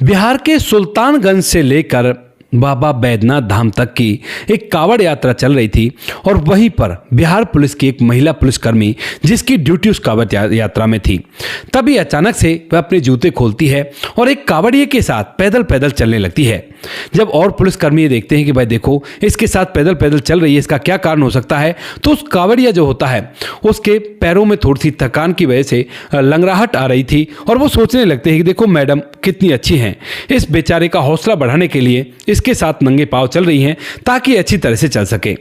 बिहार के सुल्तानगंज से लेकर बाबा बैद्यनाथ धाम तक की एक कावड़ यात्रा चल रही थी और वहीं पर बिहार पुलिस की एक महिला पुलिसकर्मी जिसकी ड्यूटी उस कावड़ यात्रा में थी, तभी अचानक से वह अपने जूते खोलती है और एक कावड़िए के साथ पैदल पैदल चलने लगती है। जब और पुलिसकर्मी ये देखते हैं कि भाई देखो इसके साथ पैदल पैदल चल रही है, इसका क्या कारण हो सकता है, तो उस कावड़िया जो होता है उसके पैरों में थोड़ी सी थकान की वजह से लंगड़ाहट आ रही थी और वो सोचने लगते हैं कि देखो मैडम कितनी अच्छी हैं, इस बेचारे का हौसला बढ़ाने के लिए इसके साथ नंगे पांव चल रही हैं ताकि अच्छी तरह से चल सके।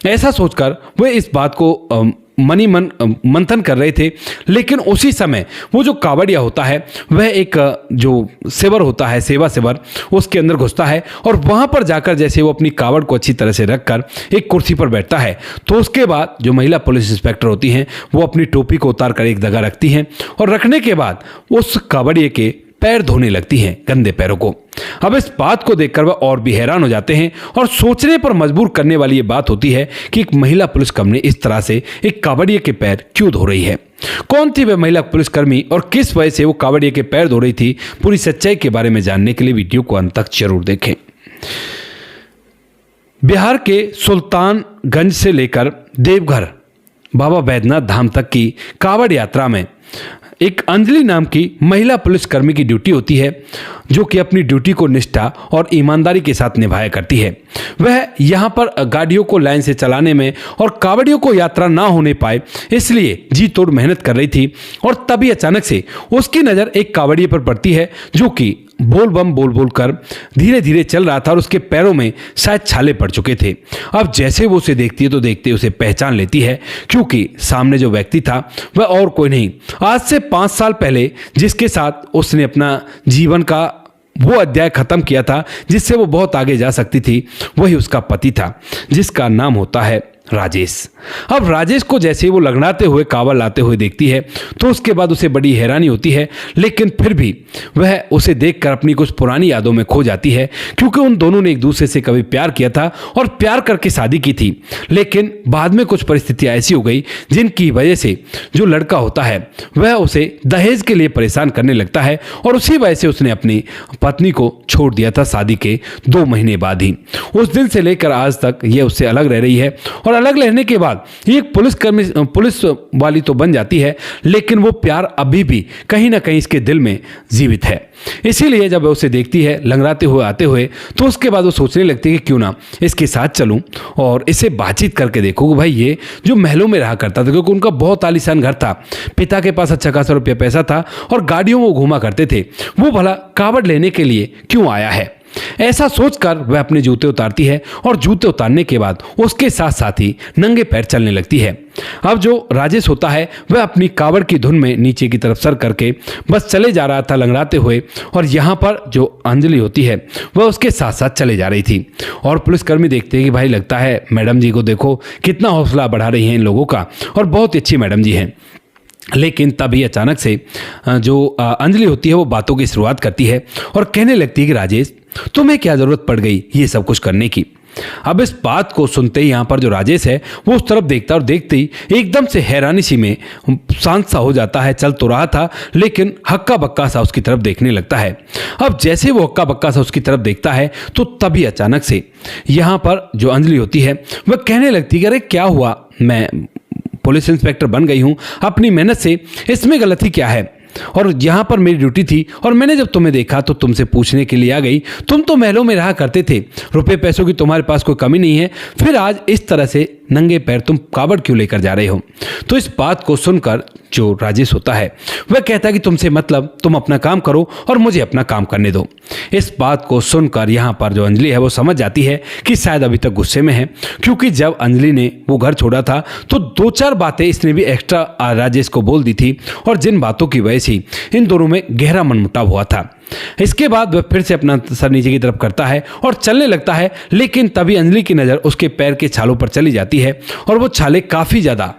ऐसा सोचकर वे इस बात को मनी मन मंथन कर रहे थे, लेकिन उसी समय वो जो कावड़िया होता है वह एक जो शिविर होता है, सेवा शिविर, उसके अंदर घुसता है और वहां पर जाकर जैसे वो अपनी कावड़ को अच्छी तरह से रखकर एक कुर्सी पर बैठता है, तो उसके बाद जो महिला पुलिस इंस्पेक्टर होती हैं वो अपनी टोपी को उतार कर एक जगह रखती हैं और रखने के बाद उस कावड़िए के पैर धोने लगती हैं, गंदे पैरों को। अब इस बात को देखकर वह और भी हैरान हो जाते हैं और सोचने पर मजबूर करने वाली ये बात होती है कि एक महिला पुलिसकर्मी इस तरह से एक कावड़िए के पैर क्यों धो रही है। कौन थी वह महिला पुलिसकर्मी और किस वजह से वो कावड़िए के पैर धो रही थी, पूरी सच्चाई के बारे में जानने के लिए वीडियो को अंत तक जरूर देखें। बिहार के सुल्तानगंज से लेकर देवघर बाबा बैद्यनाथ धाम तक की कावड़ यात्रा में एक अंजलि नाम की महिला पुलिसकर्मी की ड्यूटी होती है, जो कि अपनी ड्यूटी को निष्ठा और ईमानदारी के साथ निभाया करती है। वह यहाँ पर गाड़ियों को लाइन से चलाने में और कावड़ियों को यात्रा ना होने पाए इसलिए जी तोड़ मेहनत कर रही थी और तभी अचानक से उसकी नज़र एक कावड़िए पर पड़ती है जो कि बोल बम बोल बोल कर धीरे धीरे चल रहा था और उसके पैरों में शायद छाले पड़ चुके थे। अब जैसे वो उसे देखती है तो देखते उसे पहचान लेती है, क्योंकि सामने जो व्यक्ति था वह और कोई नहीं, आज से 5 साल पहले जिसके साथ उसने अपना जीवन का वो अध्याय खत्म किया था जिससे वो बहुत आगे जा सकती थी, वही उसका पति था जिसका नाम होता है राजेश। अब राजेश को जैसे वो लंगड़ाते हुए कावड़ लाते हुए देखती है तो उसके बाद उसे बड़ी हैरानी होती है, लेकिन फिर भी वह उसे देखकर अपनी कुछ पुरानी यादों में खो जाती है, क्योंकि उन दोनों ने एक दूसरे से कभी प्यार किया था और प्यार करके शादी की थी। लेकिन बाद में कुछ परिस्थितियां ऐसी हो गई जिनकी वजह से जो लड़का होता है वह उसे दहेज के लिए परेशान करने लगता है और उसी वजह से उसने अपनी पत्नी को छोड़ दिया था शादी के 2 महीने बाद ही। उस दिन से लेकर आज तक यह उससे अलग रह रही है और अलग रहने के बाद ये एक पुलिस वाली तो बन जाती है, लेकिन वो प्यार अभी भी कहीं ना कहीं इसके दिल में जीवित है। इसीलिए जब वो उसे देखती है लंगड़ाते हुए आते हुए तो उसके बाद वो सोचने लगती है कि क्यों ना इसके साथ चलूं और इसे बातचीत करके देखो कि भाई ये जो महलों में रहा करता था, क्योंकि उनका बहुत आलीशान घर था, पिता के पास अच्छा खासा रुपया पैसा था और गाड़ियों में घूमा करते थे, वो भला कावड़ लेने के लिए क्यों आया है। ऐसा सोचकर वह अपने जूते उतारती है और जूते उतारने के बाद उसके साथ साथ ही नंगे पैर चलने लगती है। अब जो राजेश होता है वह अपनी कावड़ की धुन में नीचे की तरफ सर करके बस चले जा रहा था लंगड़ाते हुए, और यहाँ पर जो अंजलि होती है वह उसके साथ साथ चले जा रही थी। और पुलिसकर्मी देखते हैं कि भाई लगता है मैडम जी को देखो कितना हौसला बढ़ा रही हैं इन लोगों का और बहुत अच्छी मैडम जी हैं। लेकिन तभी अचानक से जो अंजलि होती है वो बातों की शुरुआत करती है और कहने लगती है कि राजेश तुम्हें क्या ज़रूरत पड़ गई ये सब कुछ करने की। अब इस बात को सुनते ही यहाँ पर जो राजेश है वो उस तरफ देखता और देखते ही एकदम से हैरानी सी में शांत सा हो जाता है। चल तो रहा था लेकिन हक्का बक्का सा उसकी तरफ देखने लगता है। अब जैसे वो हक्का बक्का सा उसकी तरफ देखता है तो तभी अचानक से यहाँ पर जो अंजलि होती है वह कहने लगती है कि अरे क्या हुआ, मैं पुलिस इंस्पेक्टर बन गई हूँ अपनी मेहनत से, इसमें गलती क्या है, और यहाँ पर मेरी ड्यूटी थी और मैंने जब तुम्हें देखा तो तुमसे पूछने के लिए आ गई। तुम तो महलों में रहा करते थे, रुपए पैसों की तुम्हारे पास कोई कमी नहीं है, फिर आज इस तरह से नंगे पैर तुम कावड़ क्यों लेकर जा रहे हो। तो इस बात को सुनकर जो राजेश होता है वह कहता है कि तुमसे मतलब, तुम अपना काम करो और मुझे अपना काम करने दो। इस बात को सुनकर यहाँ पर जो अंजलि है वो समझ जाती है कि शायद अभी तक गुस्से में है, क्योंकि जब अंजलि ने वो घर छोड़ा था तो 2-4 बातें इसने भी एक्स्ट्रा राजेश को बोल दी थी और जिन बातों की वजह से इन दोनों में गहरा मनमुटाव हुआ था। इसके बाद वह फिर से अपना सर नीचे की तरफ करता है और चलने लगता है, लेकिन तभी अंजलि की नज़र उसके पैर के छालों पर चली जाती है और वो छाले काफ़ी ज़्यादा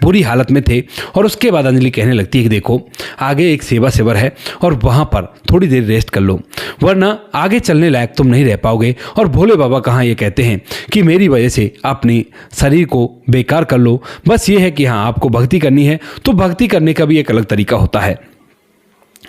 बुरी हालत में थे। और उसके बाद अंजलि कहने लगती है कि देखो आगे एक सेवा शिविर है और वहाँ पर थोड़ी देर रेस्ट कर लो, वरना आगे चलने लायक तुम नहीं रह पाओगे। और भोले बाबा कहाँ ये कहते हैं कि मेरी वजह से अपनी शरीर को बेकार कर लो। बस ये है कि हाँ आपको भक्ति करनी है तो भक्ति करने का भी एक अलग तरीका होता है।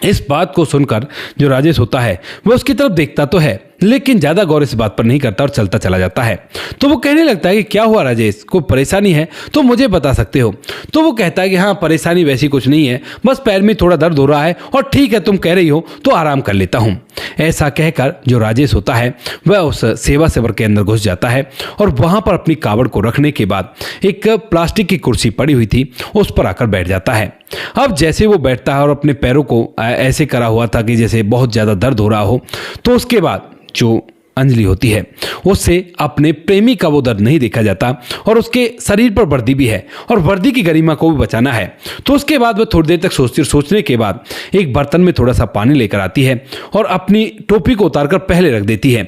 इस बात को सुनकर जो राजेश होता है वह उसकी तरफ देखता तो है, लेकिन ज्यादा गौर इस बात पर नहीं करता और चलता चला जाता है। तो वो कहने लगता है कि क्या हुआ राजेश, कोई परेशानी है तो मुझे बता सकते हो। तो वो कहता है कि हाँ, परेशानी वैसी कुछ नहीं है, बस पैर में थोड़ा दर्द हो रहा है और ठीक है तुम कह रही हो तो आराम कर लेता हूँ। ऐसा कहकर जो राजेश होता है वह उस सेवा सबर के अंदर घुस जाता है और वहां पर अपनी कावड़ को रखने के बाद एक प्लास्टिक की कुर्सी पड़ी हुई थी उस पर आकर बैठ जाता है। अब जैसे वो बैठता है और अपने पैरों को ऐसे करा हुआ था कि जैसे बहुत ज्यादा दर्द हो रहा हो, तो उसके बाद जो अंजलि होती है उससे अपने प्रेमी का वो दर्द नहीं देखा जाता और उसके शरीर पर वर्दी भी है और वर्दी की गरिमा को भी बचाना है। तो उसके बाद वह थोड़ी देर तक सोचने के बाद एक बर्तन में थोड़ा सा पानी लेकर आती है और अपनी टोपी को उतारकर पहले रख देती है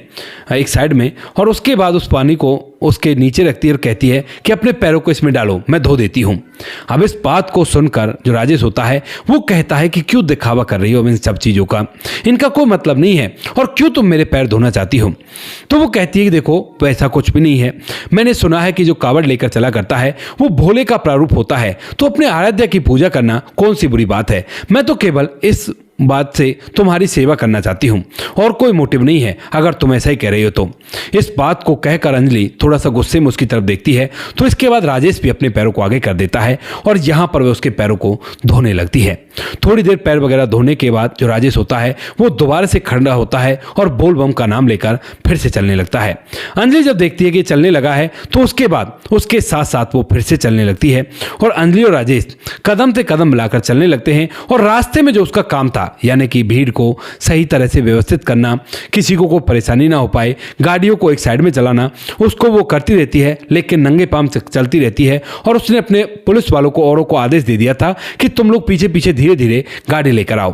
एक साइड में, और उसके बाद उस पानी को उसके नीचे रखती है और कहती है कि अपने पैरों को इसमें डालो, मैं धो देती हूँ। अब इस बात को सुनकर जो राजेश होता है वो कहता है कि क्यों दिखावा कर रही हो इन सब चीज़ों का, इनका कोई मतलब नहीं है और क्यों तुम मेरे पैर धोना चाहती हो। तो वो कहती है कि देखो वैसा कुछ भी नहीं है, मैंने सुना है कि जो कावड़ लेकर चला करता है वो भोले का प्रारूप होता है, तो अपने आराध्य की पूजा करना कौन सी बुरी बात है। मैं तो केवल इस बात से तुम्हारी सेवा करना चाहती हूँ और कोई मोटिव नहीं है, अगर तुम ऐसा ही कह रही हो तो। इस बात को कहकर अंजलि थोड़ा सा गुस्से में उसकी तरफ देखती है। तो इसके बाद राजेश भी अपने पैरों को आगे कर देता है और यहाँ पर वह उसके पैरों को धोने लगती है। थोड़ी देर पैर वगैरह धोने के बाद जो राजेश होता है वो दोबारा से खड़ा होता है और बोल बम का नाम लेकर फिर से चलने लगता है। अंजलि जब देखती है कि चलने लगा है तो उसके बाद उसके साथ साथ वो फिर से चलने लगती है और अंजलि और राजेश कदम से कदम मिलाकर चलने लगते हैं। और रास्ते में जो उसका काम था, यानी कि भीड़ को सही तरह से व्यवस्थित करना, किसी को कोई परेशानी ना हो पाए, गाड़ियों को एक साइड में चलाना, उसको वो करती रहती है, लेकिन नंगे पांव से चलती रहती है। और उसने अपने पुलिस वालों को औरों को आदेश दे दिया था कि तुम लोग पीछे पीछे धीरे धीरे गाड़ी लेकर आओ।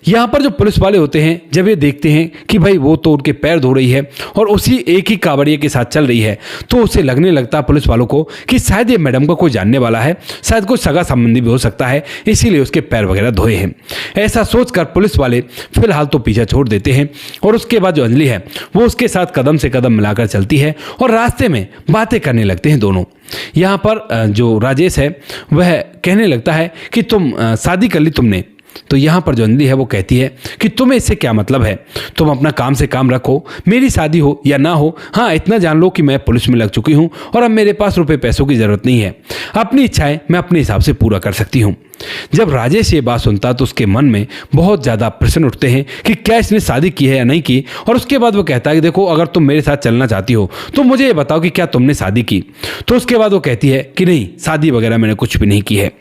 यहाँ पर जो पुलिस वाले होते हैं जब ये देखते हैं कि भाई वो तो उनके पैर धो रही है और उसी एक ही कावड़िए के साथ चल रही है, तो उसे लगने लगता पुलिस वालों को कि शायद ये मैडम का कोई जानने वाला है, शायद कोई सगा संबंधी भी हो सकता है, इसीलिए उसके पैर वगैरह धोए हैं। ऐसा सोचकर पुलिस वाले फिलहाल तो पीछा छोड़ देते हैं और उसके बाद जो अंजलि है वो उसके साथ कदम से कदम मिलाकर चलती है और रास्ते में बातें करने लगते हैं दोनों। यहाँ पर जो राजेश है वह कहने लगता है कि तुम शादी कर ली तुमने। तो यहाँ पर जो अंजलि है वो कहती है कि तुम्हें इससे क्या मतलब है, तुम अपना काम से काम रखो, मेरी शादी हो या ना हो, हाँ इतना जान लो कि मैं पुलिस में लग चुकी हूँ और अब मेरे पास रुपए पैसों की ज़रूरत नहीं है, अपनी इच्छाएं मैं अपने हिसाब से पूरा कर सकती हूँ। जब राजेश ये बात सुनता तो उसके मन में बहुत ज़्यादा प्रश्न उठते हैं कि क्या इसने शादी की है या नहीं की। और उसके बाद वो कहता है कि देखो अगर तुम मेरे साथ चलना चाहती हो तो मुझे ये बताओ कि क्या तुमने शादी की। तो उसके बाद वो कहती है कि नहीं, शादी वगैरह मैंने कुछ भी नहीं की है,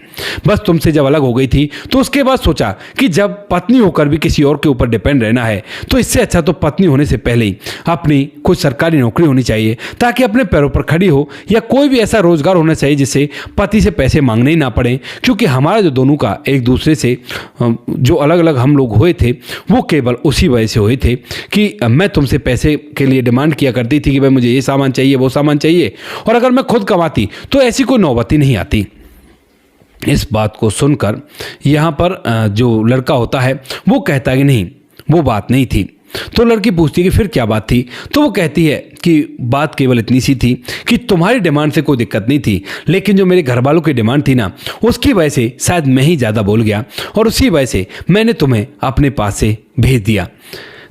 बस तुमसे जब अलग हो गई थी तो उसके बाद सोचा कि जब पत्नी होकर भी किसी और के ऊपर डिपेंड रहना है तो इससे अच्छा तो पत्नी होने से पहले ही अपनी कुछ सरकारी नौकरी होनी चाहिए ताकि अपने पैरों पर खड़ी हो, या कोई भी ऐसा रोजगार होना चाहिए जिससे पति से पैसे मांगने ही ना पड़े। क्योंकि हमारा दोनों का एक दूसरे से जो अलग अलग हम लोग हुए थे वो केवल उसी वजह से हुए थे कि मैं तुमसे पैसे के लिए डिमांड किया करती थी कि भाई मुझे ये सामान चाहिए वो सामान चाहिए, और अगर मैं खुद कमाती तो ऐसी कोई नौबत ही नहीं आती। इस बात को सुनकर यहाँ पर जो लड़का होता है वो कहता है कि नहीं, वो बात नहीं थी। तो लड़की पूछती है कि फिर क्या बात थी। तो वो कहती है कि बात केवल इतनी सी थी कि तुम्हारी डिमांड से कोई दिक्कत नहीं थी, लेकिन जो मेरे घर वालों की डिमांड थी ना उसकी वजह से शायद मैं ही ज़्यादा बोल गया और उसी वजह से मैंने तुम्हें अपने पास से भेज दिया।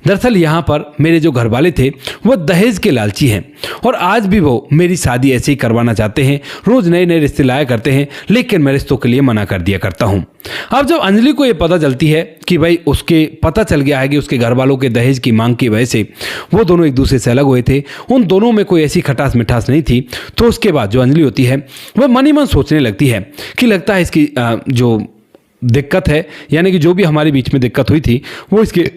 दरअसल यहाँ पर मेरे जो घर वाले थे वो दहेज के लालची हैं और आज भी वो मेरी शादी ऐसे ही करवाना चाहते हैं, रोज़ नए नए रिश्ते लाया करते हैं, लेकिन मैं रिश्तों के लिए मना कर दिया करता हूँ। अब जब अंजलि को ये पता चलती है कि भाई उसके पता चल गया है कि उसके घर वालों के दहेज की मांग की वजह से वो दोनों एक दूसरे से अलग हुए थे, उन दोनों में कोई ऐसी खटास मिठास नहीं थी, तो उसके बाद जो अंजलि होती है वह मन ही मन सोचने लगती है कि लगता है इसकी जो दिक्कत है, यानी कि जो भी हमारे बीच में दिक्कत हुई थी वो इसके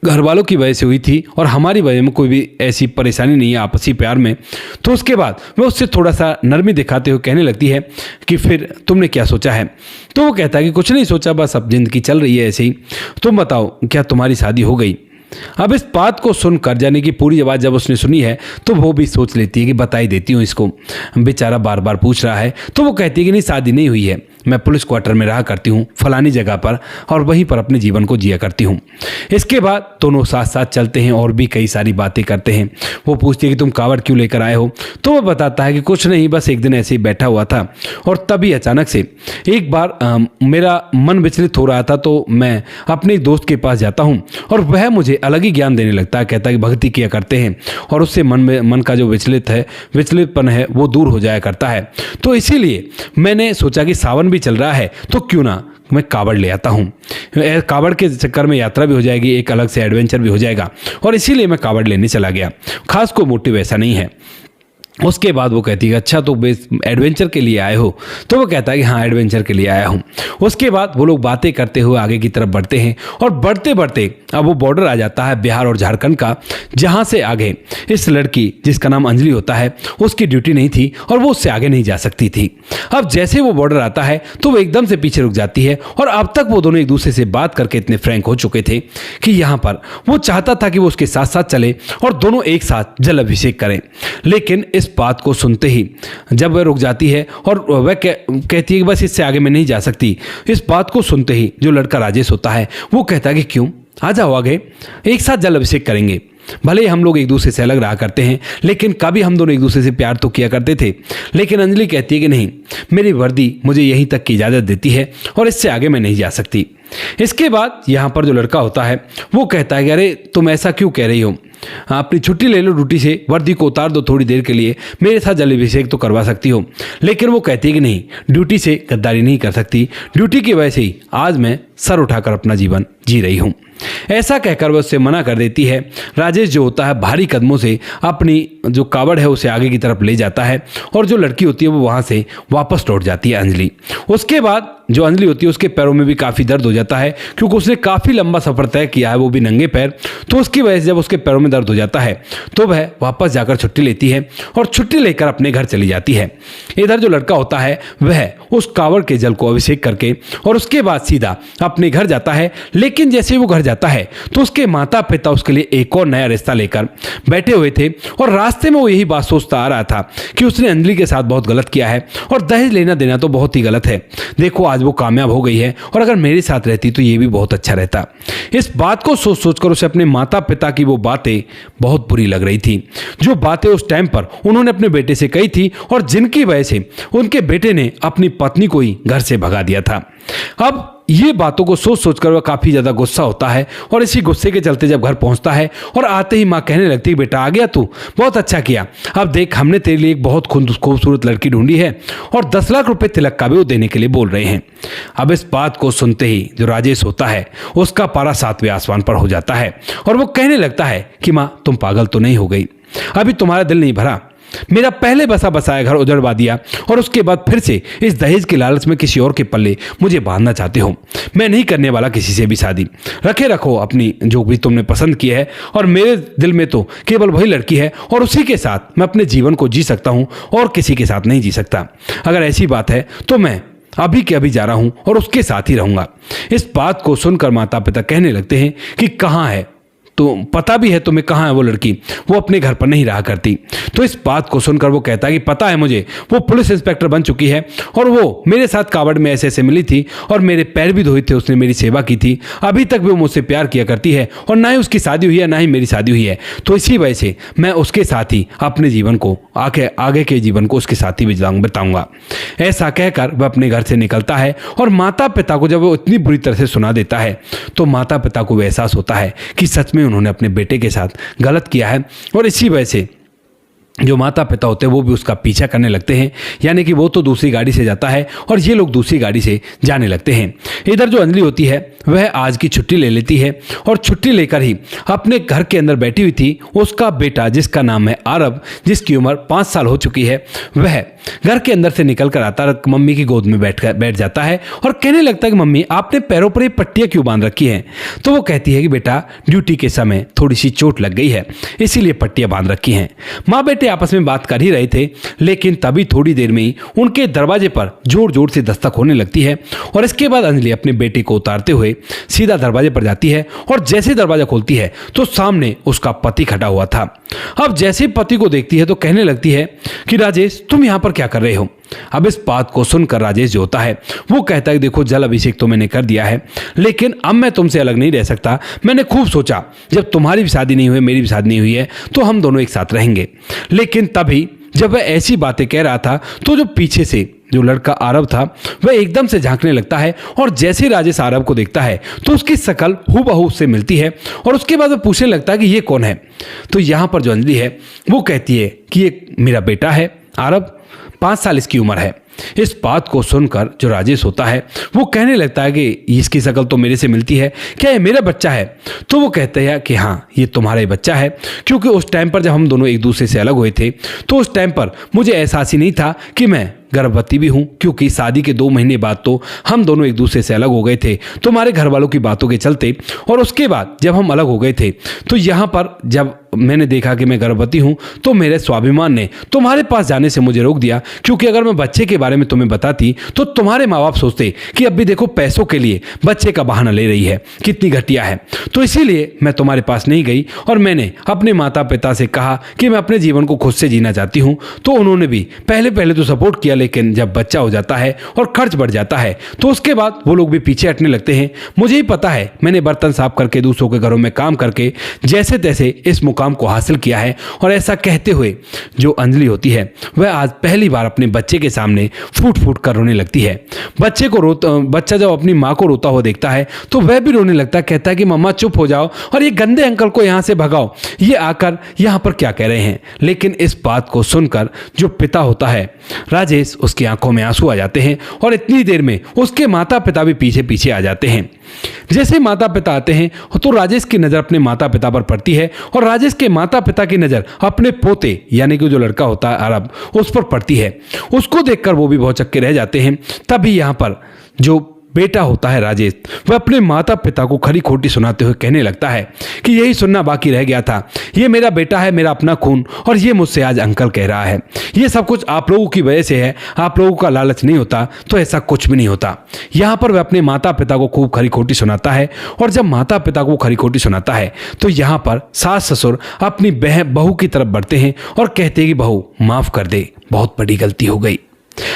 घर वालों की वजह से हुई थी और हमारी वजह में कोई भी ऐसी परेशानी नहीं है आपसी प्यार में। तो उसके बाद वह उससे थोड़ा सा नरमी दिखाते हुए कहने लगती है कि फिर तुमने क्या सोचा है। तो वो कहता है कि कुछ नहीं सोचा, बस अब जिंदगी चल रही है ऐसे ही, तुम बताओ क्या तुम्हारी शादी हो गई। अब इस बात को सुनकर, यानी कि पूरी बात जब उसने सुनी है तो वो भी सोच लेती है कि बता ही देती हूँ इसको, बेचारा बार बार पूछ रहा है। तो वो कहती है कि नहीं शादी नहीं हुई है, मैं पुलिस क्वार्टर में रहा करती हूँ फलानी जगह पर और वहीं पर अपने जीवन को जिया करती हूँ। इसके बाद दोनों साथ साथ चलते हैं और भी कई सारी बातें करते हैं। वो पूछती है कि तुम कावड़ क्यों लेकर आए हो, तो वो बताता है कि कुछ नहीं, बस एक दिन ऐसे ही बैठा हुआ था और तभी अचानक से एक बार मेरा मन विचलित हो रहा था, तो मैं अपने दोस्त के पास जाता हूँ और वह मुझे अलग ही ज्ञान देने लगता है। कहता है कि भक्ति किया करते हैं और उससे मन का जो विचलितपन है वो दूर हो जाया करता है। तो इसीलिए मैंने सोचा कि सावन भी चल रहा है तो क्यों ना मैं कावड़ ले आता हूँ। कावड़ के चक्कर में यात्रा भी हो जाएगी, एक अलग से एडवेंचर भी हो जाएगा और इसीलिए मैं कावड़ लेने चला गया। खास कोई मोटिव ऐसा नहीं है। उसके बाद वो कहती है अच्छा तो एडवेंचर के लिए आए हो, तो वो कहता है कि हाँ एडवेंचर के लिए आया हूँ। उसके बाद वो लोग बातें करते हुए आगे की तरफ बढ़ते हैं और बढ़ते बढ़ते अब वो बॉर्डर आ जाता है बिहार और झारखंड का, जहाँ से आगे इस लड़की जिसका नाम अंजलि होता है उसकी ड्यूटी नहीं थी और वो उससे आगे नहीं जा सकती थी। अब जैसे वो बॉर्डर आता है तो वो एकदम से पीछे रुक जाती है और अब तक वो दोनों एक दूसरे से बात करके इतने फ्रैंक हो चुके थे कि यहाँ पर वो चाहता था कि वो उसके साथ साथ चले और दोनों एक साथ जल अभिषेक करें। लेकिन इस बात को सुनते ही जब वह रुक जाती है और वह कहती है कि बस इससे आगे मैं नहीं जा सकती, इस बात को सुनते ही जो लड़का राजेश होता है वो कहता है कि क्यों, आ जाओ आगे, एक साथ जल अभिषेक करेंगे। भले ही हम लोग एक दूसरे से अलग रहा करते हैं लेकिन कभी हम दोनों एक दूसरे से प्यार तो किया करते थे। लेकिन अंजलि कहती है कि नहीं, मेरी वर्दी मुझे यहीं तक की इजाज़त देती है और इससे आगे मैं नहीं जा सकती। इसके बाद यहाँ पर जो लड़का होता है वो कहता है कि अरे तुम ऐसा क्यों कह रही हो, अपनी छुट्टी ले लो ड्यूटी से, वर्दी को उतार दो थोड़ी देर के लिए, मेरे साथ जल अभिषेक तो करवा सकती हो। लेकिन वो कहती है कि नहीं, ड्यूटी से गद्दारी नहीं कर सकती, ड्यूटी की वजह से ही आज मैं सर उठाकर अपना जीवन जी रही हूँ। ऐसा कहकर वह उससे मना कर देती है। राजेश जो होता है भारी कदमों से अपनी जो कावड़ है उसे आगे की तरफ ले जाता है और जो लड़की होती है वो वहाँ से वापस लौट जाती है अंजलि। उसके बाद जो अंजलि होती है उसके पैरों में भी काफ़ी दर्द हो जाता है क्योंकि उसने काफ़ी लंबा सफ़र तय किया है, वो भी नंगे पैर। तो उसकी वजह से जब उसके पैरों में दर्द हो जाता है तो वह वापस जाकर छुट्टी लेती है और छुट्टी लेकर अपने घर चली जाती है। इधर जो लड़का होता है वह उस कावड़ के जल को अभिषेक करके और उसके बाद सीधा अपने घर जाता है। लेकिन जैसे वो घर जाता है तो उसके माता पिता उसके लिए एक और नया रिश्ता लेकर बैठे हुए थे और रास्ते में वो यही बात सोचता आ रहा था कि उसने अंजलि के साथ बहुत गलत किया है और दहेज लेना देना तो बहुत ही गलत है। देखो आज वो कामयाब हो गई है और अगर मेरे साथ रहती तो ये भी बहुत अच्छा रहता। इस बात को सोच सोचकर उसे अपने माता पिता की वो बातें बहुत बुरी लग रही थी, जो बातें उस टाइम पर उन्होंने अपने बेटे से कही थी और जिनकी वजह से उनके बेटे ने अपनी पत्नी को ही घर से भगा दिया था। अब ये बातों को सोच सोचकर वह काफ़ी ज़्यादा गुस्सा होता है और इसी गुस्से के चलते जब घर पहुंचता है और आते ही माँ कहने लगती है बेटा आ गया तू, बहुत अच्छा किया, अब देख हमने तेरे लिए एक बहुत खूबसूरत लड़की ढूंढी है और 10 लाख रुपए तिलक का भी वो देने के लिए बोल रहे हैं। अब इस बात को सुनते ही जो राजेश होता है उसका पारा 7वें आसमान पर हो जाता है और वो कहने लगता है कि माँ तुम पागल तो नहीं हो गई, अभी तुम्हारा दिल नहीं भरा, मेरा पहले बसा बसाया घर उजड़वा दिया और उसके बाद फिर से इस दहेज के लालच में किसी और के पल्ले मुझे बांधना चाहते हो। मैं नहीं करने वाला किसी से भी शादी, रखे रखो अपनी जो भी तुमने पसंद किया है और मेरे दिल में तो केवल वही लड़की है और उसी के साथ मैं अपने जीवन को जी सकता हूँ और किसी के साथ नहीं जी सकता। अगर ऐसी बात है तो मैं अभी के अभी जा रहा हूँ और उसके साथ ही रहूँगा। इस बात को सुनकर माता पिता कहने लगते हैं कि कहाँ है, तो पता भी है तुम्हें कहाँ है वो लड़की, वो अपने घर पर नहीं रहा करती। तो इस बात को सुनकर वो कहता है कि पता है मुझे, वो पुलिस इंस्पेक्टर बन चुकी है और वो मेरे साथ कावड़ में ऐसे ऐसे मिली थी और मेरे पैर भी धोए थे, उसने मेरी सेवा की थी, अभी तक वो मुझसे प्यार किया करती है और ना ही उसकी शादी हुई है ना ही मेरी शादी हुई है। तो इसी वजह से मैं उसके साथ ही अपने जीवन को आगे के जीवन को उसके साथ ही बिताऊंगा। ऐसा कहकर वह अपने घर से निकलता है और माता पिता को जब वो इतनी बुरी तरह से सुना देता है तो माता पिता को एहसास होता है कि सच में उन्होंने अपने बेटे के साथ गलत किया है और इसी वजह से जो माता पिता होते हैं वो भी उसका पीछा करने लगते हैं, यानी कि वो तो दूसरी गाड़ी से जाता है और ये लोग दूसरी गाड़ी से जाने लगते हैं। इधर जो अंजलि होती है वह आज की छुट्टी ले लेती है और छुट्टी लेकर ही अपने घर के अंदर बैठी हुई थी उसका बेटा जिसका नाम है आरब, जिसकी उम्र 5 साल हो चुकी है, वह घर के अंदर से निकल कर आता मम्मी की गोद में बैठ जाता है और कहने लगता है कि मम्मी आपने पैरों पर ये पट्टियाँ क्यों बांध रखी हैं। तो वो कहती है कि बेटा ड्यूटी के समय थोड़ी सी चोट लग गई है इसीलिए पट्टियाँ बांध रखी हैं। माँ बेटे आपस में बात कर ही रहे थे, लेकिन तभी थोड़ी देर में ही उनके दरवाजे पर जोर जोर से दस्तक होने लगती है और इसके बाद अंजलि अपने बेटे को उतारते हुए सीधा दरवाजे पर जाती है और जैसे दरवाजा खोलती है तो सामने उसका पति खड़ा हुआ था। अब जैसे पति को देखती है तो कहने लगती है कि राजेश तुम यहाँ पर क्या कर रहे हो, अब इस बात को सुनकर राजेश जो होता है वो कहता है कि देखो जल अभिषेक तो मैंने कर दिया है, लेकिन अब मैं तुमसे अलग नहीं रह सकता। मैंने खूब सोचा जब तुम्हारी भी शादी नहीं हुई मेरी भी शादी नहीं हुई है तो हम दोनों एक साथ रहेंगे। लेकिन तभी जब वह ऐसी बातें कह रहा था तो जो पीछे से जो लड़का आरव था वह एकदम से झांकने लगता है और जैसे ही राजेश आरव को देखता है तो उसकी शकल हूबहू उससे मिलती है और उसके बाद वह पूछने लगता है कि ये कौन है। तो यहाँ पर जो अंजलि है वो कहती है कि ये मेरा बेटा है आरव, 5 साल इसकी उम्र है। इस बात को सुनकर जो राजेश होता है वो कहने लगता है कि इसकी शक्ल तो मेरे से मिलती है, क्या ये मेरा बच्चा है? तो वो कहते हैं कि हाँ ये तुम्हारा ही बच्चा है, क्योंकि उस टाइम पर जब हम दोनों एक दूसरे से अलग हुए थे तो उस टाइम पर मुझे एहसास ही नहीं था कि मैं गर्भवती भी हूँ, क्योंकि शादी के 2 महीने बाद तो हम दोनों एक दूसरे से अलग हो गए थे तुम्हारे घर वालों की बातों के चलते। और उसके बाद जब हम अलग हो गए थे तो यहाँ पर जब मैंने देखा कि मैं गर्भवती हूँ तो मेरे स्वाभिमान ने तुम्हारे पास जाने से मुझे रोक दिया, क्योंकि अगर मैं बच्चे के बारे में तुम्हें बताती तो तुम्हारे माँ बाप सोचते कि अब भी देखो पैसों के लिए बच्चे का बहाना ले रही है, कितनी घटिया है। तो इसीलिए मैं तुम्हारे पास नहीं गई और मैंने अपने माता पिता से कहा कि मैं अपने जीवन को खुद से जीना चाहती हूँ। तो उन्होंने भी पहले तो सपोर्ट किया, लेकिन जब बच्चा हो जाता है और खर्च बढ़ जाता है तो उसके बाद वो लोग भी पीछे हटने लगते हैं। मुझे ही पता है, मैंने बर्तन साफ करके दूसरों के घरों में काम करके जैसे तैसे इस मुकाम को हासिल किया है। और ऐसा कहते हुए जो अंजलि होती है वह आज पहली बार अपने बच्चे के सामने फूट फूट कर रोने लगती है। बच्चा जब अपनी माँ को रोता हुआ देखता है तो वह भी रोने लगता है, कहता है कि मम्मा चुप हो जाओ और ये गंदे अंकल को यहाँ से भगाओ, ये आकर यहाँ पर क्या कह रहे हैं। लेकिन इस बात को सुनकर जो पिता होता है राजेश, उसकी आंखों में आंसू आ जाते हैं और इतनी देर में उसके माता पिता भी पीछे पीछे आ जाते हैं। जैसे माता पिता आते हैं तो राजेश की नज़र अपने माता पिता पर पड़ती है और राजेश के माता पिता की नज़र अपने पोते यानी कि जो लड़का होता है आरव उस पर पड़ती है। उसको देखकर वो भी बहुत चक्के रह जाते हैं। तभी यहाँ पर जो बेटा होता है राजेश, वह अपने माता पिता को खरी खोटी सुनाते हुए कहने लगता है कि यही सुनना बाकी रह गया था, ये मेरा बेटा है, मेरा अपना खून, और ये मुझसे आज अंकल कह रहा है। ये सब कुछ आप लोगों की वजह से है, आप लोगों का लालच नहीं होता तो ऐसा कुछ भी नहीं होता। यहाँ पर वह अपने माता पिता को खूब खरी खोटी सुनाता है और जब माता पिता को खरी खोटी सुनाता है तो यहाँ पर सास ससुर अपनी बहू की तरफ बढ़ते हैं और कहते हैं कि बहू माफ कर दे, बहुत बड़ी गलती हो गई,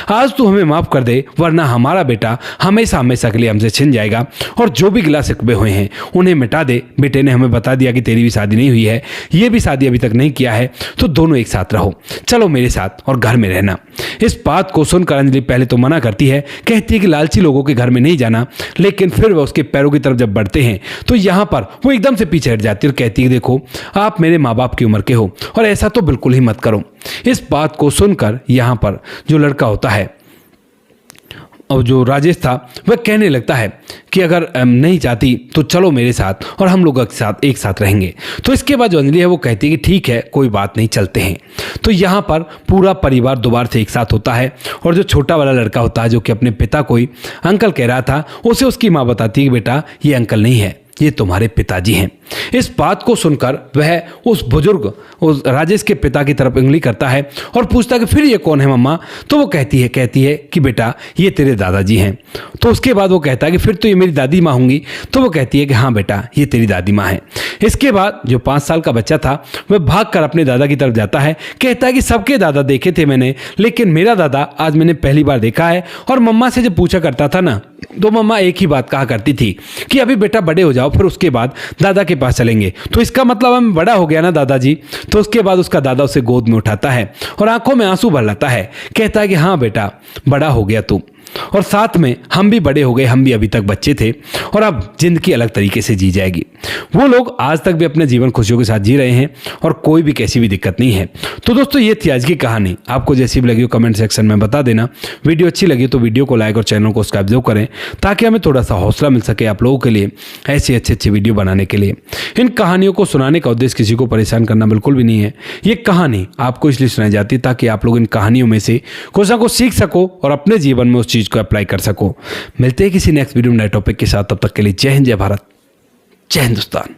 आज तू हमें माफ कर दे वरना हमारा बेटा हमेशा हमेशा के लिए हमसे छिन जाएगा और जो भी गिला शिकवे हुए हैं उन्हें मिटा दे। बेटे ने हमें बता दिया कि तेरी भी शादी नहीं हुई है, ये भी शादी अभी तक नहीं किया है, तो दोनों एक साथ रहो, चलो मेरे साथ और घर में रहना। इस बात को सुनकर अंजलि पहले तो मना करती है, कहती है कि लालची लोगों के घर में नहीं जाना, लेकिन फिर वह उसके पैरों की तरफ जब बढ़ते हैं तो यहाँ पर वो एकदम से पीछे हट जाती है और कहती है देखो आप मेरे माँ बाप की उम्र के हो और ऐसा तो बिल्कुल ही मत करो। इस बात को सुनकर यहाँ पर जो लड़का होता है और जो राजेश था वह कहने लगता है कि अगर नहीं चाहती तो चलो मेरे साथ और हम लोग एक साथ रहेंगे। तो इसके बाद जो अंजलि है वो कहती है कि ठीक है कोई बात नहीं, चलते हैं। तो यहाँ पर पूरा परिवार दोबारा से एक साथ होता है और जो छोटा वाला लड़का होता है जो कि अपने पिता को ही अंकल कह रहा था, उसे उसकी माँ बताती है कि बेटा ये अंकल नहीं है, ये तुम्हारे पिताजी हैं। इस बात को सुनकर वह उस बुजुर्ग उस राजेश के पिता की तरफ उंगली करता है और पूछता है कि फिर ये कौन है मम्मा? तो वो कहती है कि बेटा ये तेरे दादाजी हैं। तो उसके बाद वो कहता है कि फिर तो ये मेरी दादी माँ होंगी। तो वो कहती है कि हाँ बेटा ये तेरी दादी माँ है। इसके बाद जो 5 साल का बच्चा था वह भाग कर अपने दादा की तरफ जाता है, कहता है कि सबके दादा देखे थे मैंने, लेकिन मेरा दादा आज मैंने पहली बार देखा है। और मम्मा से जब पूछा करता था ना तो मम्मा एक ही बात कहा करती थी कि अभी बेटा बड़े हो जाओ फिर उसके बाद दादा के पास चलेंगे। तो इसका मतलब हम बड़ा हो गया ना दादाजी। तो उसके बाद उसका दादा उसे गोद में उठाता है और आंखों में आंसू भर लाता है, कहता है कि हाँ बेटा बड़ा हो गया तू, और साथ में हम भी बड़े हो गए, हम भी अभी तक बच्चे थे और अब जिंदगी अलग तरीके से जी जाएगी। वो लोग आज तक भी अपने जीवन खुशियों के साथ जी रहे हैं और कोई भी कैसी भी दिक्कत नहीं है। तो दोस्तों ये थी आज की कहानी। आपको जैसी भी लगी हो कमेंट सेक्शन में बता देना। वीडियो अच्छी लगी तो वीडियो को लाइक और चैनल को सब्सक्राइब जरूर करें ताकि हमें थोड़ा सा हौसला मिल सके आप लोगों के लिए ऐसी अच्छी वीडियो बनाने के लिए। इन कहानियों को सुनाने का उद्देश्य किसी को परेशान करना बिल्कुल भी नहीं है। ये कहानी आपको इसलिए सुनाई जाती है ताकि आप लोग इन कहानियों में से कुछ ना कुछ सीख सको और अपने जीवन में उस चीज़ को अप्लाई कर सको। मिलते हैं किसी नेक्स्ट वीडियो में नए टॉपिक के साथ, तब तक के लिए जय हिंद, जय भारत, जय हिंदुस्तान।